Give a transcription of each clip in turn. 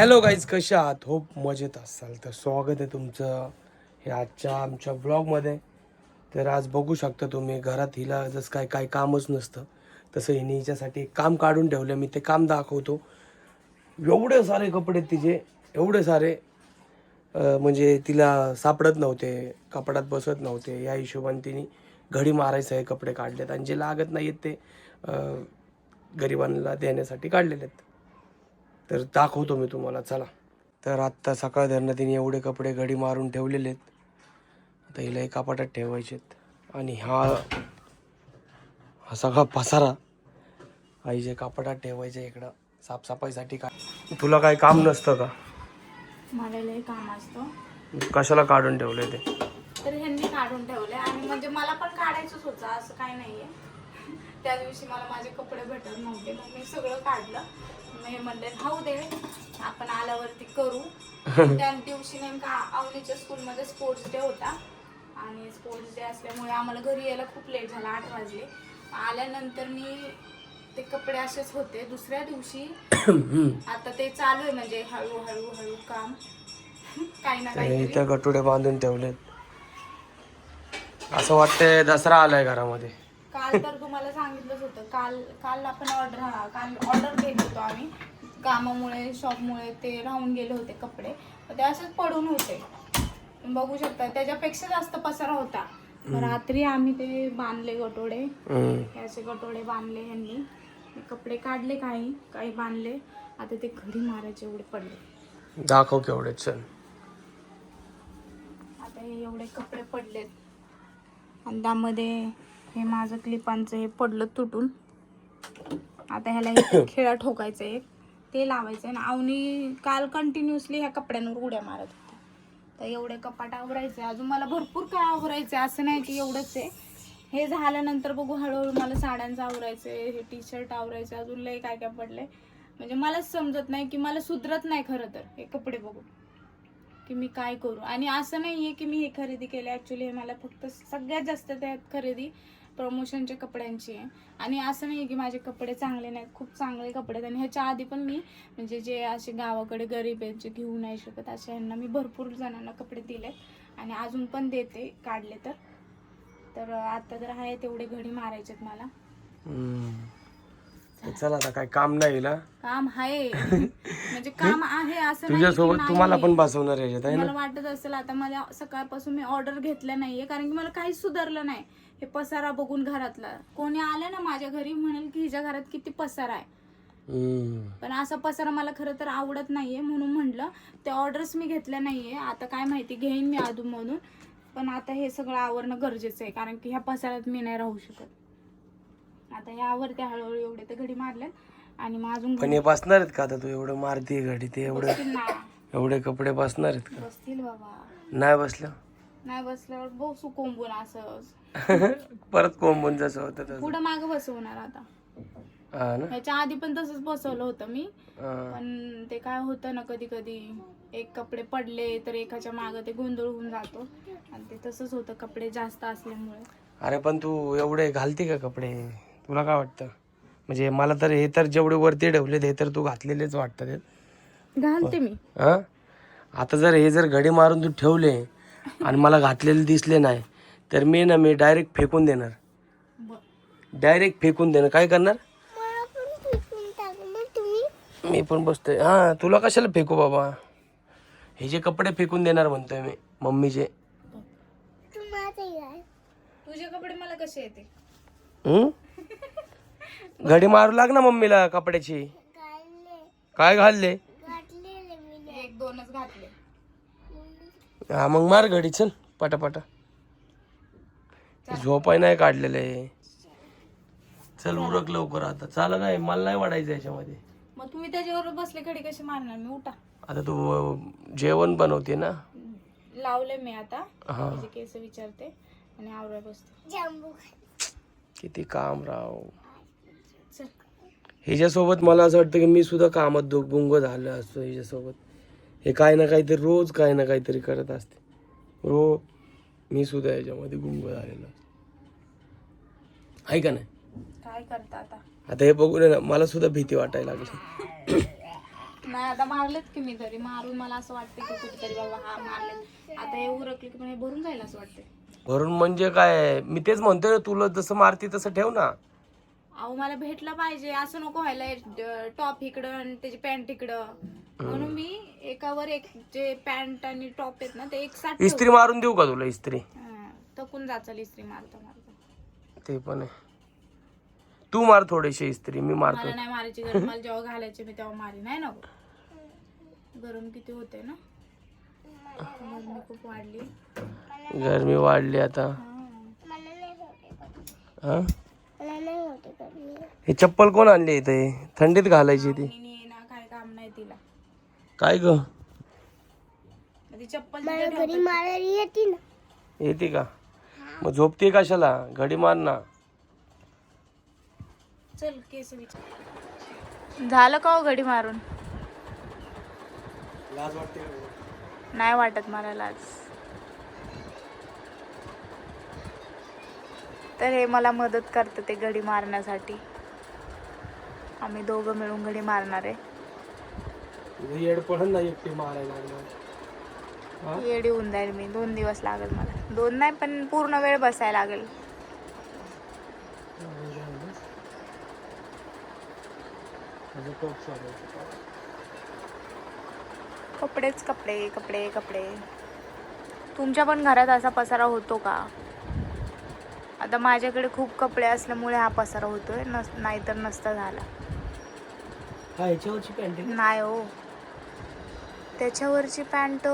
Hello guys, कशा आहात? Hope मजेत असाल. तर स्वागत आहे तुमचं हे आजच्या आमच्या ब्लॉगमध्ये. तर आज बघू शकता तुम्ही घरात हिला जसं काय काय कामच नसतं तसं हिने हिच्यासाठी काम काढून ठेवलं. मी ते काम दाखवतो. एवढे सारे कपडे तिचे, एवढे सारे म्हणजे तिला सापडत नव्हते, कपड्यात बसत नव्हते. या हिशोबाने तिने घडी मारायचं हे कपडे काढलेत आणि जे लागत नाही आहेत ते गरिबांना देण्यासाठी काढलेले आहेत. तर दाखवतो मी तुम्हाला, चला. तर आत्ता सकाळ धरणं तिने एवढे कपडे घडी मारून ठेवलेले आहेत. आता हिला एक कपाटात ठेवायचे आहेत. आणि हा सगळा पसारा आईच्या कपाटात ठेवायचा इकडं साफसफाईसाठी. काय तुला काय काम नसतं का? मला लय काम असतं. कशाला काढून ठेवलंय ते? तर ह्यांनी काढून ठेवले आणि म्हणजे मला पण काढायचंच होतं, असं काही नाहीये. त्या दिवशी मला माझे कपडे भेटत नव्हते, मग मी सगळं काढलं. मी म्हणले राहू दे, आपण आल्यावरती करू. त्या दिवशी नेमका अवनीच्या स्कूलमध्ये स्पोर्ट्स डे होता आणि स्पोर्ट्स डे असल्यामुळे आम्हाला घरी यायला खूप लेट झाला, 8 वाजले. आल्यानंतर मी ते कपडे असेच होते. दुसऱ्या दिवशी आता ते चालू आहे, म्हणजे हळूहळू काम काही ना काही. इथं गटुडे बांधून ठेवलेत. असं वाटतंय दसरा आलाय घरामध्ये. काल तर तुम्हाला सांगितलंच होतं, काल आपण ऑर्डर घेत होतो आम्ही. कामामुळे शॉपमुळे ते राहून गेले होते कपडे, ते असेच पडून होते. बघू शकता, त्याच्यापेक्षा जास्त पसारा होता. रात्री आम्ही ते बांधले गटोडे, असे गटोडे बांधले ह्यांनी. कपडे काढले, काही बांधले. आता ते घडी मारायचे एवढे पडले. दाखव केवढे. चल, आता हे एवढे कपडे पडलेत आणि त्यामध्ये हे माझं क्लिपांचं हे पडलं तुटून. आता ह्याला एक खेळा ठोकायचं, एक ते लावायचं आहे. अवनी काल कंटिन्युअसली ह्या कपड्यांवर उड्या मारत होती. तर एवढे कपाट आवरायचे, अजून मला भरपूर काय आवरायचं, असं नाही की एवढंच आहे. हे झाल्यानंतर बघू, हळूहळू मला साड्यांचं आवरायचं, हे टी शर्ट आवरायचं, अजून लय काय काय पडलंय. म्हणजे मलाच समजत नाही की मला सुधरत नाही खरं तर हे कपडे बघून की मी काय करू. आणि असं नाही आहे की मी हे खरेदी केले, ॲक्च्युली हे मला फक्त सगळ्यात जास्त त्यात खरेदी प्रमोशनच्या कपड्यांची आहे. आणि असं नाही की माझे कपडे चांगले नाहीत, खूप चांगले कपडे आहेत. आणि ह्याच्या आधी पण मी म्हणजे जे असे गावाकडे गरीब आहेत, जे घेऊ नाही शकत, अशा ह्यांना मी भरपूर जणांना कपडे दिलेत आणि अजून पण देते काढले तर आता जर आहे तेवढे घडी मारायचेत मला. चला, आता काय काम नाही ना? काम आहे म्हणजे काम आहे, असं नाही तुझ्यासोबत तुम्हाला पण बसवणार आहे मला वाटत असेल. आता मला सकाळपासून मी ऑर्डर घेतल्या नाहीये, कारण की मला काहीच सुधारलं नाही. हे पसारा बघून घरातला कोणी आलं ना माझ्या घरी म्हणेल की हिच्या घरात किती पसारा आहे. पण असा पसारा मला खरं तर आवडत नाहीये, म्हणून म्हटलं ते ऑर्डर्स मी घेतल्या नाहीये. आता काय माहिती घेईन मी अधूनमधून, पण आता हे सगळं आवरणं गरजेचं आहे, कारण की ह्या पसाऱ्यात मी नाही राहू शकत. आता यावरती हळूहळू एवढे ते घडी मारल्यात आणि मग अजून पण हे बसणार आहेत का आता? तू एवढं मारती घडी, ते एवढे कपडे बसणार आहेत का? बसतील बाबा. नाही बसलं, नाही बसल्यावर बसू कोंबून असं परत कोंबून जसं होतं तसं पुढं मागं बसवणार आता. हा ना. ह्याच्या आधी पण तसंच बसवलं होतं मी, पण ते काय होतं ना, कधी कधी एक कपडे पडले तर एकाच्या मागं ते गोंधळ होऊन जातो आणि ते तसंच होतं कपडे जास्त असल्यामुळे. अरे पण तू एवढे घालते का कपडे? तुला काय वाटतं? म्हणजे मला तर हे तर जेवढे वरती ठेवले ते तर तू घातलेलेच वाटतात. घालते मी. हा, आता जर हे जर घडी मारून तू ठेवले आणि मला घातलेले दिसले नाही तर मी डायरेक्ट फेकून देणार. काय करणार? मी पण बसतोय. हा, तुला कशाला फेकू बाबा? हे जे कपडे फेकून देणार म्हणतोय मी, मम्मीचे. तुझे कपडे मला कसे येते? घडी मारू लाग ना मम्मीला कपड्याची. काय घालले? 1-2च घातले. हा, मग मार घडी, चल पटापटा. झोपाय नाही काढलेले. चल उरक लवकर आता. चाल नाही, मला नाही वाढायचं याच्यामध्ये. मग तुम्ही त्याच्यावर बसले घडी कशी मारणार मी? उठा. आता तू जेवण बनवते ना. लावले मी आता. हा, केस विचारते आणि आवराय बसते. किती काम राव. ह्याच्यासोबत मला असं वाटतं की मी सुद्धा कामात गुंग झालं असतो ह्याच्यासोबत. हे काय ना काहीतरी रोज काय ना काहीतरी करत असते. मी सुद्धा याच्यामध्ये गुंग झालेलो आहे का नाही? काय करता आता? आता हे बघून ना मला सुद्धा भीती वाटायला लागली. नाही आता मारलेत की मी तरी मारून मला असं वाटतं की कुठेतरी बाबा हा मारलेत. आता हे उरकले की पण हे भरून जाईल असं वाटतं. भरून म्हणजे काय, मी तेच म्हणतोय ना, तुला जसं मारती तसं ठेव ना. अहो मला भेटला पाहिजे, असं नको व्हायला टॉप इकडं आणि त्याची पॅन्ट इकडं. म्हणून मी एकावर एक जे पॅन्ट आणि टॉप आहेत ना ते एक साथ इस्त्री मारून देऊ का तुला इस्त्री? तकून जाचल इस्त्री मारता मारता. ते पण आहे. तू मार थोडीशी इस्त्री, मी मारतो. मला नाही मारायची गरज, मला जेव्हा घालायचे मी तेव्हा मारी नाही नको. गरम किती होते ना, गरमी खूप वाढली. गरमी वाढली आता. हा? हे चप्पल कोण आणली इथे? थंडीत घालायची ती. ना काय काम नाही तिला. काय ग? ती चप्पल येते का? मग झोपते कशाला? घडी मार ना. चल केस विचार. झालं का हो घडी मारून? लाज वाटते? नाही वाटत मला लाज. तर हे मला मदत करतं ते घडी मारण्यासाठी. आम्ही दोघं मिळून घडी मारणार आहे. येड पडन ना एकटी मारायला लागल्यावर. येडी होऊन जाईल मी. 2 दिवस लागेल मला. 2 नाही पण पूर्ण वेळ बसायला लागेल. कपडेच कपडे कपडे कपडे. तुमच्या पण घरात असा पसारा होतो का? आता माझ्याकडे खूप कपडे असल्यामुळे हा पसारा होतोय, नाहीतर नसता झाला. ह्याच्यावरची पॅन्ट नाही हो, त्याच्यावरची पॅन्ट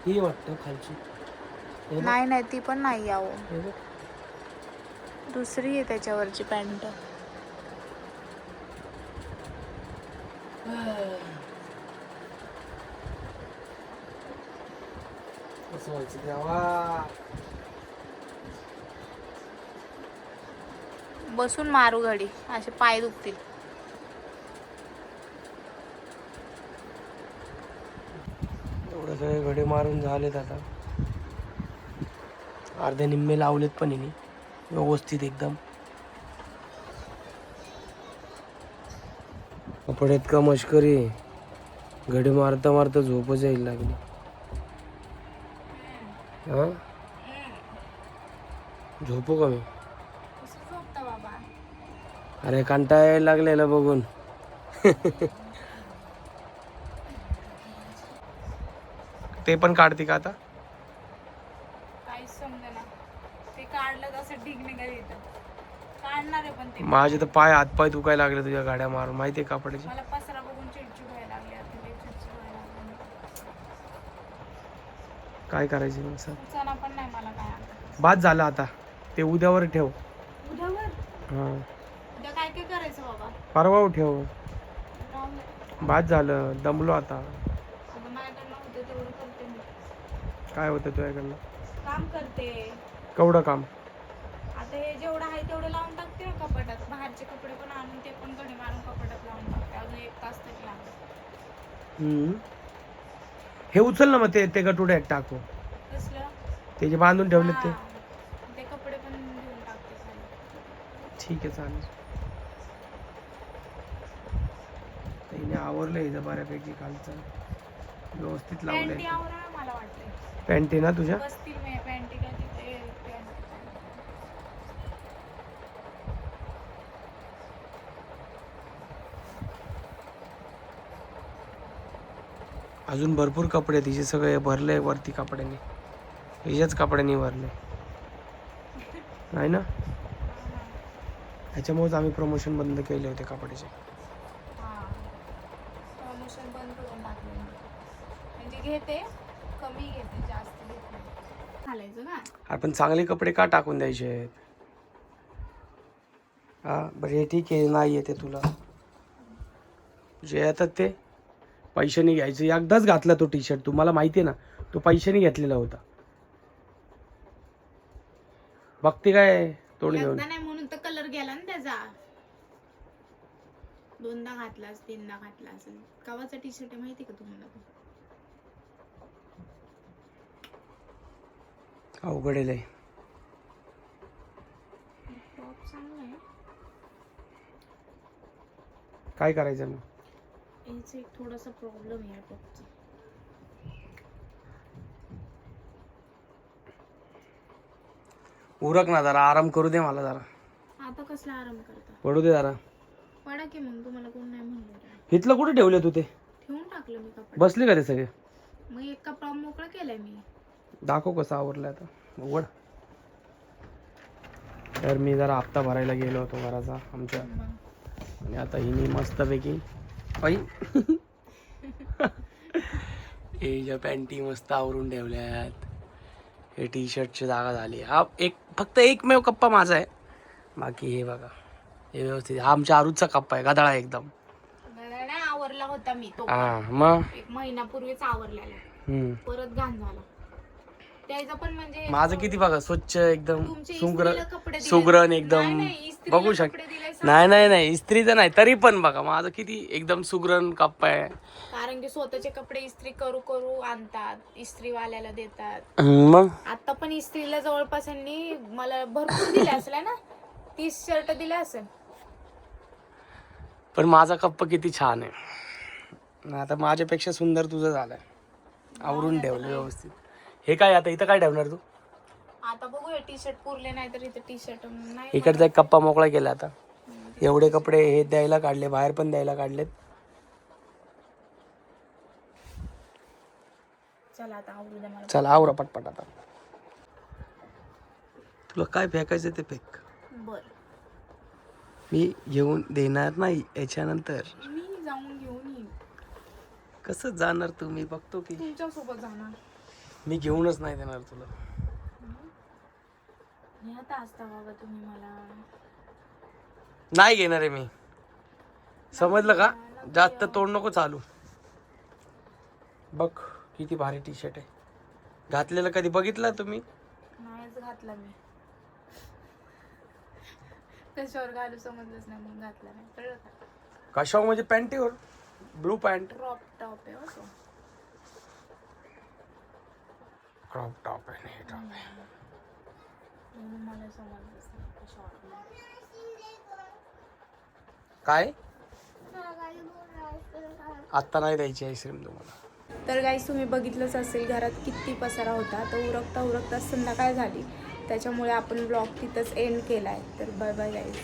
ही वाटतं खालची. नाही नाही ती पण नाही आहो, दुसरी आहे त्याच्यावरची पॅन्ट. कसं व्हायचं तेव्हा? बसून मारू घडी, असे पाय दुखतील. एवढे सगळे घडे मारून झालेत आता. अर्धे निम्मे लावलेत पण हिने व्यवस्थित एकदम. कपड्यात का मश्करी. घडी मारता मारता झोपच यायला लागली. हा, झोपू का मी? अरे कंटाळा यायला लागलेला बघून. ते पण काढते का आता? काहीच समजेना. ते काढलं तसं ढीग निघाली इथं. काढणार आहे पण ते. माझे तर पाय हातपाय दुखायला लागले तुझ्या गाड्या मारून, माहितीये कपड्याची. मला पसरा बघून चिडचिड व्हायला लागली. आता लई चिडचिड व्हायला लागली. काय करायचे मग सर? सुचना पण नाही मला काय आता. बाद झालं आता. ते उद्यावर ठेव. उद्यावर? हा, उद्या काय काय करायचं बाबा? परवा ठेव. राहू दे. बाद झालं, दमलो आता. आता माझ्याकडनं होतं तेवढं करते मी. काय होतं तुझ्याकडनं? काम करते. केवढं काम? आता हे जेवढं आहे तेवढं लावून टाकते ना कपाटात. बाहेरचे कपडे पण आणून ते पण घडी मारून कपाटात लावून टाकते. अजून 1 तास तरी लागेल. हे उचल ना मग, ते गटुड्यात टाकू. कसलं? ते जे बांधून ठेवलेत ते. हा. ते कपडे पण घेऊन टाकते खाली. ठीक आहे, चालेल. तिने आवरलं हिचं बऱ्यापैकी खालचं, व्यवस्थित लावलंय. पॅन्टी आवरा ना मला वाटतंय. पॅन्टी ना तुझ्या? बसतील मी पॅन्टी का तिथे पॅन्ट. अजून भरपूर कपडे तिचे सगळे भरले वरती कपड्यांनी. हिच्याच कपड्यांनी भरले नाही ना. ह्याच्यामुळेच आम्ही प्रमोशन बंद केले होते कपड्याचे. प्रमोशन बंद करून टाकले. म्हणजे घेते, कमी घेते, जास्त घेत नाही. घालायचं ना. आपण चांगले कपडे का टाकून द्यायचे आहेत? हा बरं, हे ठीक आहे, नाही येते तुला जे येतात ते पैशाने घ्यायचं. एकदाच घातला तो टी शर्ट, तुम्हाला माहिती आहे ना, तो पैशाने घेतलेला होता. बघते काय तोंड घेऊन? नाही म्हणून तर कलर गेला ना त्याचा. 2दा घातलास, 3दा घातला असेल. कवाचा टी शर्ट आहे माहिती का तुम्हाला? अवघड आहे लय. टॉप चांगला आहे. काय करायचं मग? याचा एक थोडासा प्रॉब्लेम आहे टॉपचा. उरक ना जरा, आराम करू दे मला जरा. आता कसला आराम करता? पडू दे जरा. पडा की मग, तुम्हाला कोण नाही म्हणलं. इथलं कुठे ठेवले तू ते? ठेवून टाकलं मी कपडे. बसले का ते सगळे? मग एक कपडा मोकळा केलाय मी. दाखव कसं आवरलं आता. उघड. तर मी जरा हप्ता भरायला गेलो होतो घराचा आमच्या, आणि आता हिनी मस्तपैकी बाई हे ज्या पॅन्टी मस्त आवरून ठेवल्यात. हे टी शर्टची जागा झाली. हा फक्त एकमेव कप्पा माझा आहे, बाकी हे बघा हे व्यवस्थित. हा आमच्या आरूचा कप्पा आहे, गदाळा एकदम. नाही आवरला होता मी तो. हा मग एक महिनापूर्वीच आवरलेला, परत घाण झाला त्याचा. पण म्हणजे माझं किती बघा स्वच्छ एकदम, तुमच्या सुग्र इस्त्रीला कपडे दिले. सुग्रण एकदम. नाही, इस्त्रीला बघू कपडे शकता. दिले नाही इस्त्रीचं नाही, तरी पण बघा माझं किती एकदम सुग्रण कप्पा आहे. कारण की स्वतःचे कपडे इस्त्री करू करू आणतात, इस्त्रीवाल्याला देतात. मग आता पण इस्त्रीला जवळपास यांनी मला भरपूर दिले असेल ना, 30 शर्ट दिले असेल. पण माझा कप्पा किती छान आहे. आता माझ्यापेक्षा सुंदर तुझं झालंय, आवरून ठेवलं व्यवस्थित. हे काय आता इथं काय ठेवणार तू? आता बघूया, टी शर्ट पुरले नाही तर इथे टी शर्ट नाही. इकडचा एक कप्पा मोकळा केला. आता एवढे कपडे हे द्यायला काढले, बाहेर पण द्यायला काढलेत. चला आता आवरू द्या मला. चला आवरा पटपट. आता तुला काय फेकायचं ते फेक, बर मी घेऊन देणार नाही याच्यानंतर. मी जाऊन घेऊन येईन. कसं जाणार तू? मी बघतो की तुमच्या सोबत जाणार. मी घेऊनच नाही देणार तुला. आता असता बाबा तुम्ही मला. नाही घेणार आहे मी, समजलं का? जास्त तोड नको चालू. बघ किती भारी टी शर्ट आहे. घातलेलं कधी बघितलं तुम्ही? नाहीच घातला मी. कशावर घालू समजलंच नाही, मग घातला नाही. कळलं का? कशावर म्हणजे? पॅन्टीवर, ब्लू पॅन्ट. क्रॉप टॉप आहे हो तो. क्रॉप टॉप आहे, हे टॉप आहे. म्हणून मला समजलंच नाही कशावर. काय आत्ता नाही द्यायची आईस्क्रीम तुम्हाला. तर गाईस तुम्ही बघितलंच असेल घरात किती पसारा होता. तर उरकता संध्याकाळ झाली, त्याच्यामुळे आपण ब्लॉग तिथंच एंड केला आहे. तर बाय बाय गाईस.